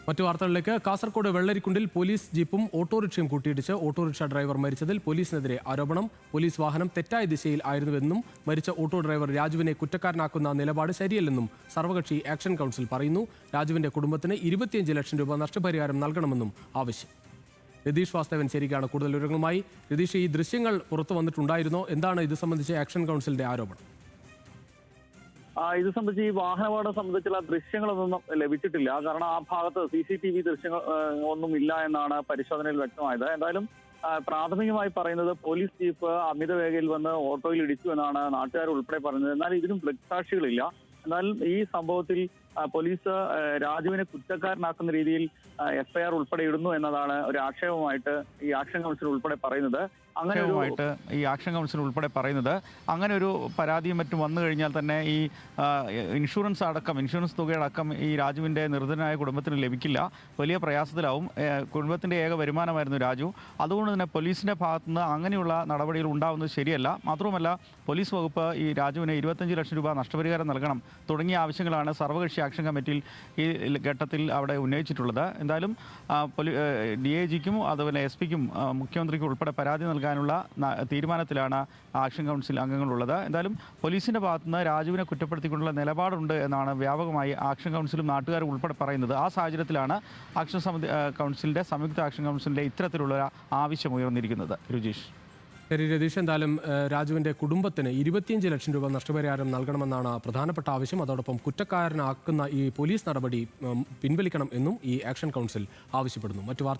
മറ്റു വാർത്തകളിലേക്ക്. കാസർഗോഡ് വെള്ളരിക്കുണ്ടിൽ പോലീസ് ജീപ്പും ഓട്ടോറിക്ഷയും കൂട്ടിയിടിച്ച് ഓട്ടോറിക്ഷ ഡ്രൈവർ മരിച്ചതിൽ പോലീസിനെതിരെ ആരോപണം. പോലീസ് വാഹനം തെറ്റായ ദിശയിൽ ആയിരുന്നുവെന്നും മരിച്ച ഓട്ടോ ഡ്രൈവർ രാജുവിനെ കുറ്റക്കാരനാക്കുന്ന നിലപാട് ശരിയല്ലെന്നും സർവകക്ഷി ആക്ഷൻ കൗൺസിൽ പറയുന്നു. രാജുവിന്റെ കുടുംബത്തിന് 25 ലക്ഷം രൂപ നഷ്ടപരിഹാരം നൽകണമെന്നും ആവശ്യം. രതീഷ് വാസ്തവൻ ശരിക്കാണ് കൂടുതൽ വിവരങ്ങളുമായി. രതീഷ്, ഈ ദൃശ്യങ്ങൾ പുറത്തു വന്നിട്ടുണ്ടായിരുന്നോ? എന്താണ് ഇത് സംബന്ധിച്ച് ആക്ഷൻ കൗൺസിലിന്റെ ആരോപണം? ഇത് സംബന്ധിച്ച് ഈ വാഹനാപകടം സംബന്ധിച്ചുള്ള ദൃശ്യങ്ങളൊന്നും ലഭിച്ചിട്ടില്ല. കാരണം ആ ഭാഗത്ത് CCTV ദൃശ്യങ്ങൾ ഒന്നും ഇല്ല എന്നാണ് പരിശോധനയിൽ വ്യക്തമായത്. എന്തായാലും പ്രാഥമികമായി പറയുന്നത് പോലീസ് ജീപ്പ് അമിത വേഗതയിൽ വന്ന് ഓട്ടോയിൽ ഇടിച്ചു എന്നാണ് നാട്ടുകാർ ഉൾപ്പെടെ പറയുന്നത്. എന്നാൽ ഇതിനും ദൃക്സാക്ഷികളില്ല. എന്നാൽ ഈ സംഭവത്തിൽ പോലീസ് രാജുവിനെ കുറ്റക്കാരനാക്കുന്ന രീതിയിൽ FIR ഉൾപ്പെടെ ഇടുന്നു എന്നതാണ് ഒരു ആക്ഷേപമായിട്ട് ഈ ആക്ഷൻ കൗൺസിൽ ഉൾപ്പെടെ പറയുന്നത്. അങ്ങനെ ഒരു പരാതിയും മറ്റും വന്നു കഴിഞ്ഞാൽ തന്നെ ഈ ഇൻഷുറൻസ് തുകയടക്കം ഈ രാജുവിൻ്റെ നിർധനായ കുടുംബത്തിന് ലഭിക്കില്ല. വലിയ പ്രയാസത്തിലാവും. കുടുംബത്തിൻ്റെ ഏക വരുമാനമായിരുന്നു രാജു. അതുകൊണ്ട് തന്നെ പോലീസിൻ്റെ ഭാഗത്തുനിന്ന് അങ്ങനെയുള്ള നടപടികൾ ഉണ്ടാവുന്നത് ശരിയല്ല. മാത്രവുമല്ല, പോലീസ് വകുപ്പ് ഈ രാജുവിന് 25 ലക്ഷം രൂപ നഷ്ടപരിഹാരം നൽകണം തുടങ്ങിയ ആവശ്യങ്ങളാണ് സർവകക്ഷി ആക്ഷൻ കമ്മിറ്റിയിൽ ഈ ഘട്ടത്തിൽ അവിടെ ഉന്നയിച്ചിട്ടുള്ളത്. എന്തായാലും DIGക്കും അതുപോലെ SP-ക്കും മുഖ്യമന്ത്രിക്കും ഉൾപ്പെടെ പരാതി നൽകാനുള്ള തീരുമാനത്തിലാണ് ആക്ഷൻ കൗൺസിൽ അംഗങ്ങളുള്ളത്. എന്തായാലും പോലീസിന്റെ ഭാഗത്തുനിന്ന് രാജുവിനെ കുറ്റപ്പെടുത്തിക്കൊണ്ടുള്ള നിലപാടുണ്ട് എന്നാണ് വ്യാപകമായി ആക്ഷൻ കൗൺസിലും നാട്ടുകാരും ഉൾപ്പെടെ പറയുന്നത്. ആ സാഹചര്യത്തിലാണ് കൗൺസിലിന്റെ സംയുക്ത ആക്ഷൻ കൗൺസിലിന്റെ ഇത്തരത്തിലുള്ള ആവശ്യം ഉയർന്നിരിക്കുന്നത്. ശരി രതീഷ്, എന്തായാലും രാജുവിന്റെ കുടുംബത്തിന് 25 ലക്ഷം രൂപ നഷ്ടപരിഹാരം നൽകണമെന്നാണ് പ്രധാനപ്പെട്ട ആവശ്യം. അതോടൊപ്പം കുറ്റക്കാരനാക്കുന്ന ഈ പോലീസ് നടപടി പിൻവലിക്കണം എന്നും ഈ ആക്ഷൻ കൗൺസിൽ ആവശ്യപ്പെടുന്നു. മറ്റു വാർത്ത